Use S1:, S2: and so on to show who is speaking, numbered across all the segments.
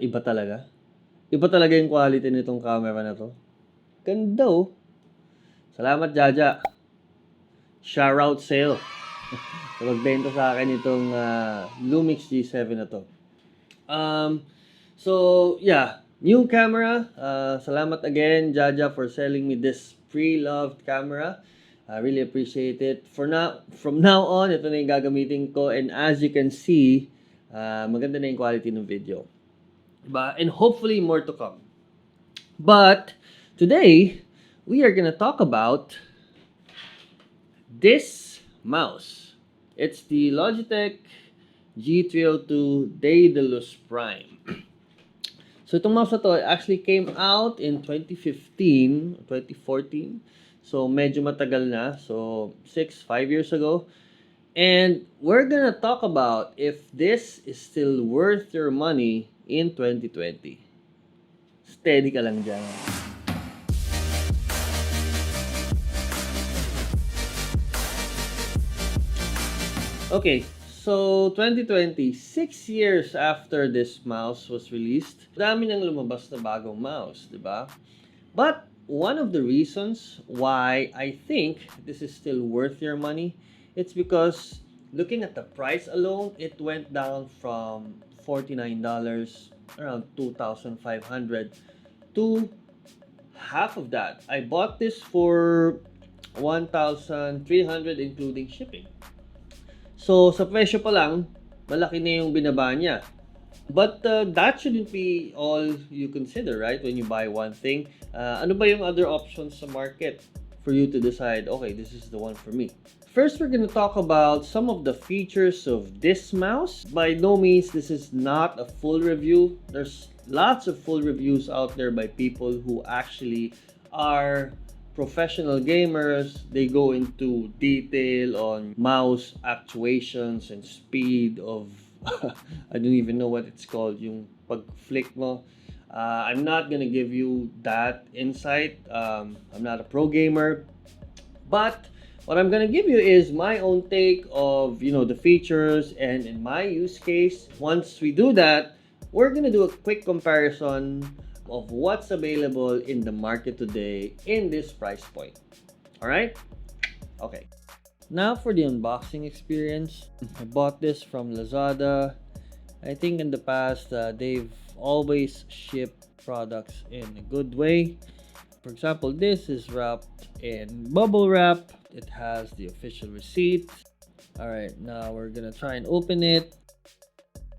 S1: iba talaga. Iba talaga yung quality nitong camera na to. Ganda oh. Salamat, Jaja. Shoutout sa'yo. So, magbenta sa akin itong Lumix G7 na to. So, yeah. New camera. Salamat again, Jaja, for selling me this pre-loved camera. I really appreciate it. From now on, ito na yung gagamitin ko. And as you can see, maganda na yung quality ng video. Diba? And hopefully more to come. But today, we are gonna talk about this mouse. It's the Logitech G302 Daedalus Prime. So itong mouse na to actually came out in 2015, 2014. So medyo matagal na. So 5 years ago. And we're gonna talk about if this is still worth your money in 2020. Steady ka lang dyan. Okay, so 2020, 6 years after this mouse was released, dami nang lumabas na bagong mouse, di ba? But one of the reasons why I think this is still worth your money, it's because looking at the price alone, it went down from $49, around $2,500, to half of that. I bought this for $1,300 including shipping. So, sa presyo pa lang, malaki na yung binaba niya. But that shouldn't be all you consider, right? When you buy one thing. Ano ba yung other options sa market for you to decide, okay, this is the one for me? First, we're going to talk about some of the features of this mouse. By no means, this is not a full review. There's lots of full reviews out there by people who actually are professional gamers. They go into detail on mouse actuations and speed of I don't even know what it's called, yung pag-flick mo. I'm not gonna give you that insight. I'm not a pro gamer, but what I'm gonna give you is my own take of, you know, the features and in my use case. Once we do that, we're gonna do a quick comparison of what's available in the market today in this price point. Alright? Okay. Now for the unboxing experience. I bought this from Lazada. I think in the past, they've always shipped products in a good way. For example, this is wrapped in bubble wrap. It has the official receipt. Alright, now we're gonna try and open it.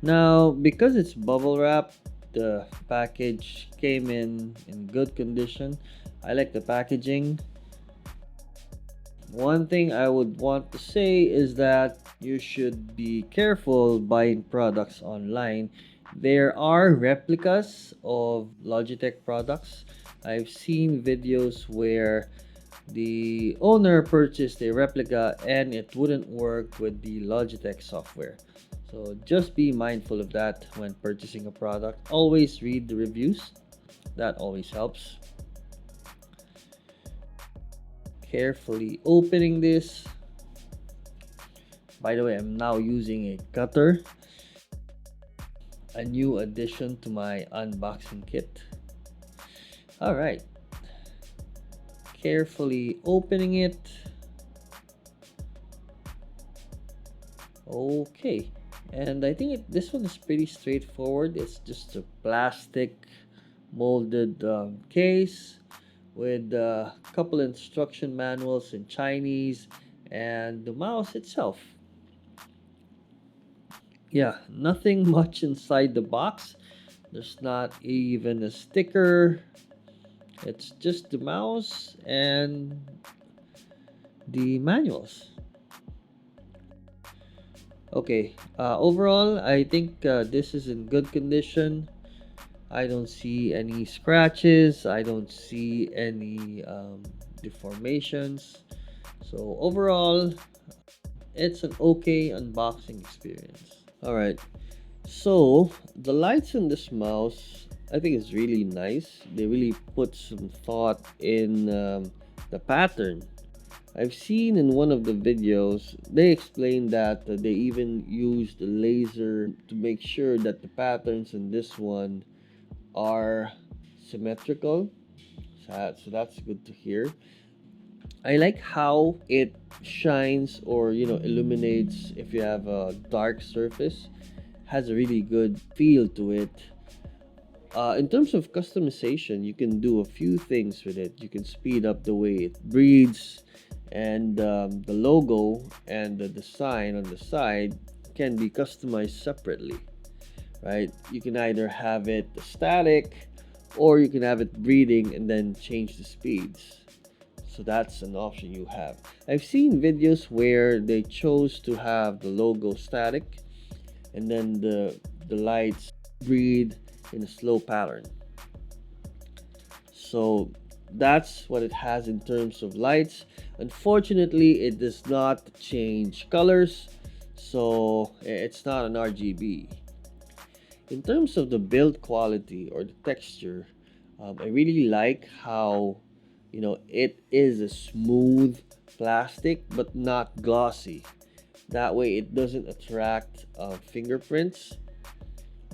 S1: Now, because it's bubble wrap, the package came in good condition. I like the packaging. One thing I would want to say is that you should be careful buying products online. There are replicas of Logitech products. I've seen videos where the owner purchased a replica and it wouldn't work with the Logitech software. So just be mindful of that when purchasing a product. Always read the reviews. That always helps. Carefully opening this. By the way, I'm now using a cutter. A new addition to my unboxing kit. Alright. Carefully opening it. Okay. And I think this one is pretty straightforward. It's just a plastic molded case with a couple instruction manuals in Chinese and the mouse itself. Yeah, nothing much inside the box. There's not even a sticker. It's just the mouse and the manuals. Okay, overall, I think this is in good condition. I don't see any scratches. I don't see any deformations. So overall, it's an okay unboxing experience. Alright, so the lights in this mouse, I think is really nice. They really put some thought in the pattern. I've seen in one of the videos, they explained that they even used the laser to make sure that the patterns in this one are symmetrical. So that's good to hear. I like how it shines or illuminates if you have a dark surface. Has a really good feel to it. In terms of customization, you can do a few things with it. You can speed up the way it breathes, and the logo and the design on the side can be customized separately, right? You can either have it static or you can have it breathing and then change the speeds. So that's an option you have. I've seen videos where they chose to have the logo static and then the lights breathe in a slow pattern. So that's what it has in terms of lights. Unfortunately, it does not change colors, so it's not an RGB. In terms of the build quality or the texture, I really like how it is a smooth plastic but not glossy. That way it doesn't attract fingerprints.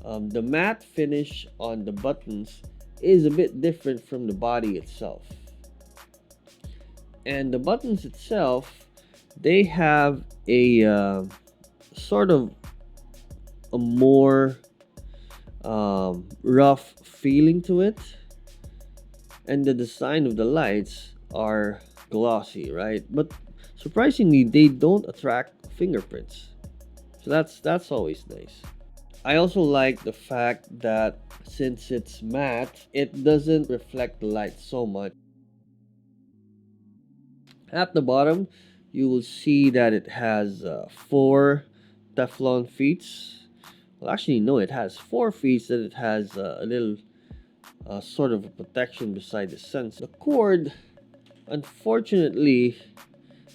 S1: The matte finish on the buttons is a bit different from the body itself. And the buttons itself, they have a sort of a more rough feeling to it. And the design of the lights are glossy, right? But surprisingly, they don't attract fingerprints. So that's always nice. I also like the fact that since it's matte, it doesn't reflect the light so much. At the bottom, you will see that it has 4 Teflon feet. Well, actually, no, it has 4 feet that it has a little sort of a protection beside the sensor. The cord, unfortunately,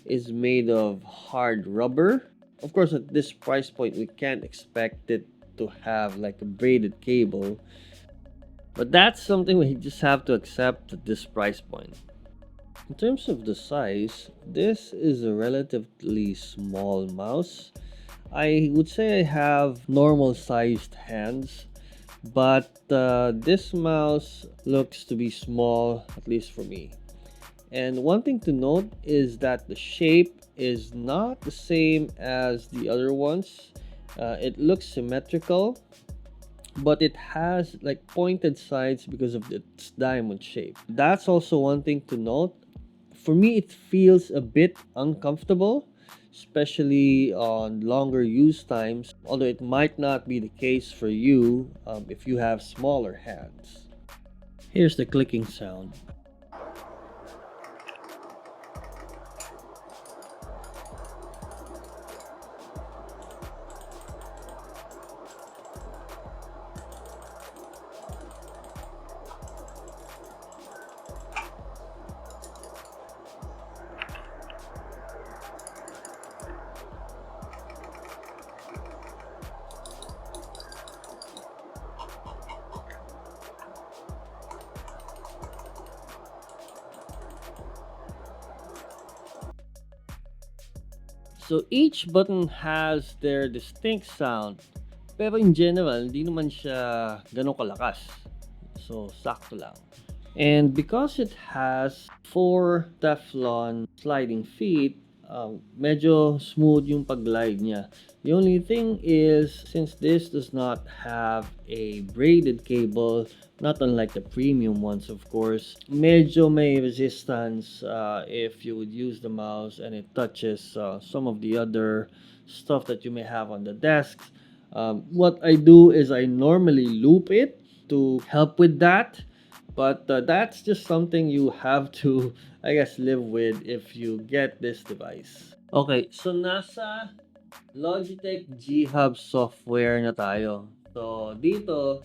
S1: is made of hard rubber. Of course, at this price point, we can't expect it to have like a braided cable, but that's something we just have to accept at this price point. In terms of the size, this is a relatively small mouse. I would say I have normal sized hands, but this mouse looks to be small, at least for me. And one thing to note is that the shape is not the same as the other ones. It looks symmetrical, but it has like pointed sides because of its diamond shape. That's also one thing to note. For me, it feels a bit uncomfortable, especially on longer use times, although it might not be the case for you if you have smaller hands. Here's the clicking sound. So each button has their distinct sound. Pero in general, hindi naman siya ganun kalakas. So sakto lang. And because it has 4 Teflon sliding feet, medyo smooth yung pag-glide niya. The only thing is, since this does not have a braided cable, not unlike the premium ones of course, medyo may resistance if you would use the mouse and it touches some of the other stuff that you may have on the desk. What I do is I normally loop it to help with that, but that's just something you have to, I guess, live with if you get this device. Okay, so nasa Logitech G Hub software na tayo. So dito,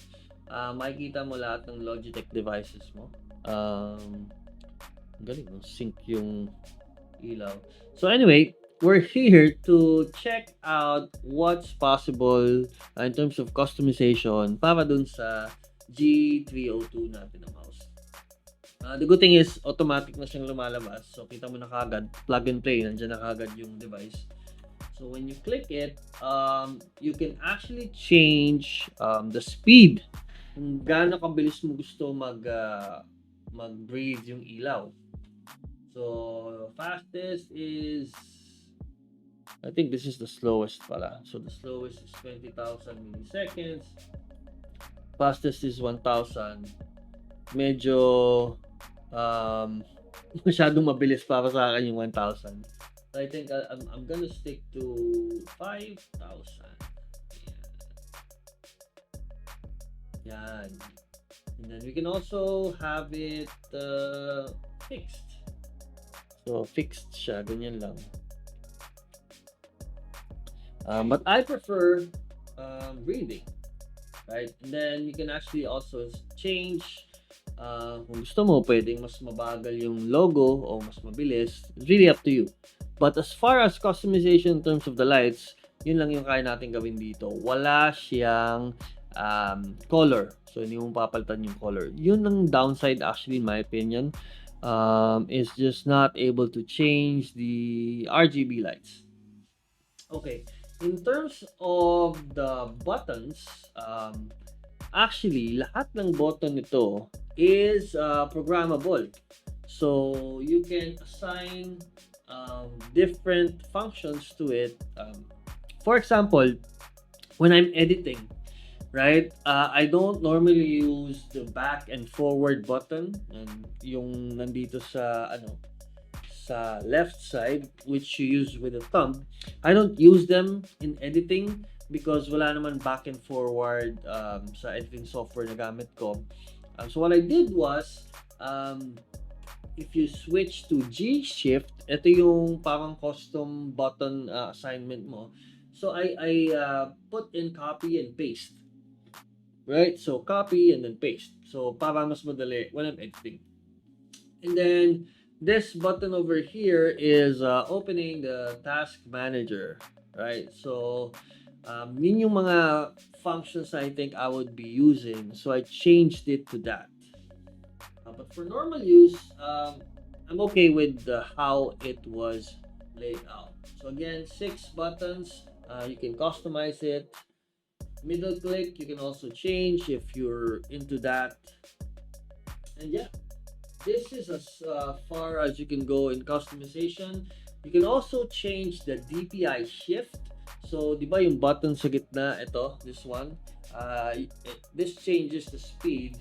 S1: makikita mo lahat ng Logitech devices mo. Galing, no? Sync yung ilaw. So anyway, we're here to check out what's possible in terms of customization para dun sa G302 natin na mouse. The good thing is, automatic na siyang lumalabas. So, kita mo na kagad, plug and play, nandiyan na kagad yung device. So, when you click it, you can actually change the speed. Kung gaano kabilis mo gusto mag-breathe yung ilaw. So, fastest is, I think this is the slowest pala. So, the slowest is 20,000 milliseconds. Fastest is 1,000. Medyo masyadong mabilis para sa akin yung 1,000. So I think I'm gonna stick to 5,000. Yan. And then we can also have it fixed. So fixed siya, ganyan lang. But I prefer breathing, right? And then you can actually also change. Kung gusto mo, pwedeng mas mabagal yung logo o mas mabilis. It's really up to you. But as far as customization in terms of the lights, yun lang yung kaya natin gawin dito. Wala siyang color. So, hindi mo papalitan yung color. Yun ang downside actually in my opinion. Is just not able to change the RGB lights. Okay. In terms of the buttons, actually, lahat ng button nito is programmable. So, you can assign different functions to it. For example, when I'm editing, right, I don't normally use the back and forward button, and yung nandito sa sa left side, which you use with the thumb. I don't use them in editing because wala naman back and forward sa editing software na gamit ko. So what I did was, if you switch to G shift, ito yung parang custom button assignment mo. So I put in copy and paste. Right? So copy and then paste. So para mas madali when I'm editing. And then this button over here is opening the task manager, right? So yun yung mga functions I think I would be using. So I changed it to that. But for normal use, I'm okay with how it was laid out. So again, 6 buttons. You can customize it. Middle click, you can also change if you're into that. And yeah, this is as far as you can go in customization. You can also change the DPI shift. So, di ba yung button sa gitna, ito, this one, this changes the speed.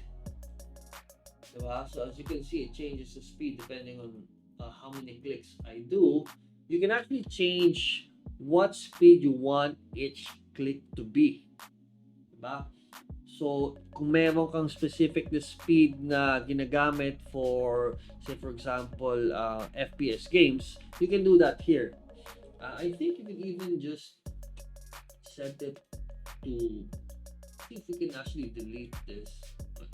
S1: Diba? So, as you can see, it changes the speed depending on how many clicks I do. You can actually change what speed you want each click to be. Diba? So, kung meron kang specific na speed na ginagamit for, say for example, FPS games, you can do that here. I think you can even just set it to, see if you can actually delete this.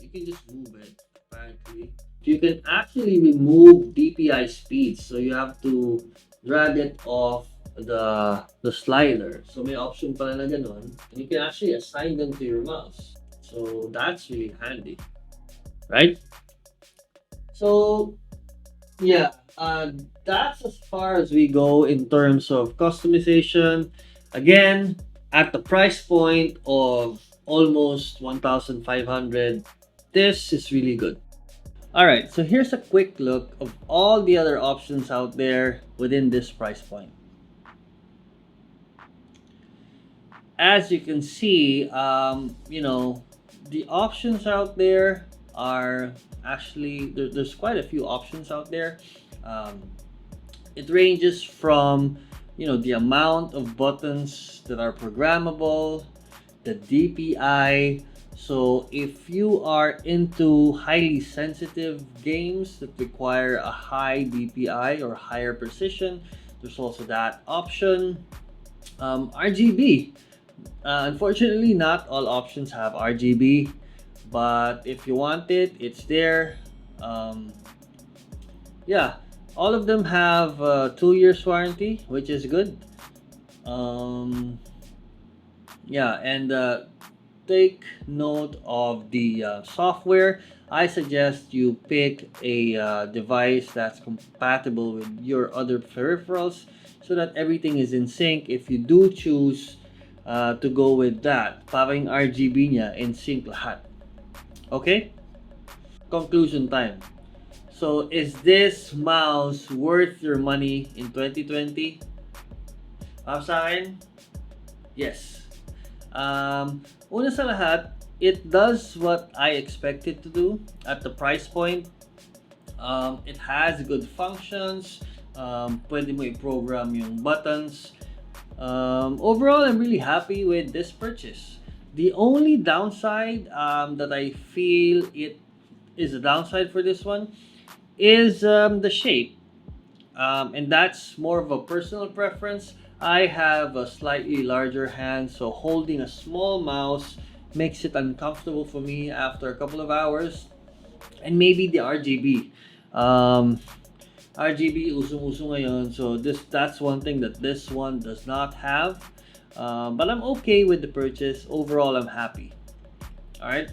S1: You can just move it, apparently. You can actually remove DPI speeds. So, you have to drag it off the slider. So, may option pala na ganun. And you can actually assign them to your mouse. So, that's really handy. Right? So, yeah. That's as far as we go in terms of customization. Again, at the price point of almost 1,500, this is really good. Alright, so here's a quick look of all the other options out there within this price point. As you can see, the options out there are actually, there's quite a few options out there. It ranges from the amount of buttons that are programmable, the DPI. So if you are into highly sensitive games that require a high DPI or higher precision, there's also that option. RGB. Unfortunately, not all options have RGB, but if you want it, it's there. Yeah, all of them have 2 years warranty, which is good. Yeah, and take note of the software. I suggest you pick a device that's compatible with your other peripherals so that everything is in sync if you do choose to go with that. Para yung RGB niya in sync lahat. Okay? Conclusion time. So, is this mouse worth your money in 2020? Sa akin, yes. Una sa lahat, it does what I expect it to do at the price point. It has good functions. Pwede mo i-program yung buttons. Overall, I'm really happy with this purchase. The only downside that I feel it is a downside for this one is the shape. And that's more of a personal preference. I have a slightly larger hand, so holding a small mouse makes it uncomfortable for me after a couple of hours. And maybe the RGB. RGB usong-uso ngayon, so that's one thing that this one does not have. But I'm okay with the purchase. Overall, I'm happy. Alright?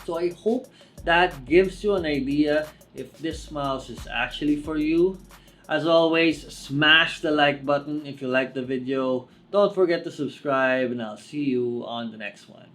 S1: So I hope that gives you an idea if this mouse is actually for you. As always, smash the like button if you like the video. Don't forget to subscribe, and I'll see you on the next one.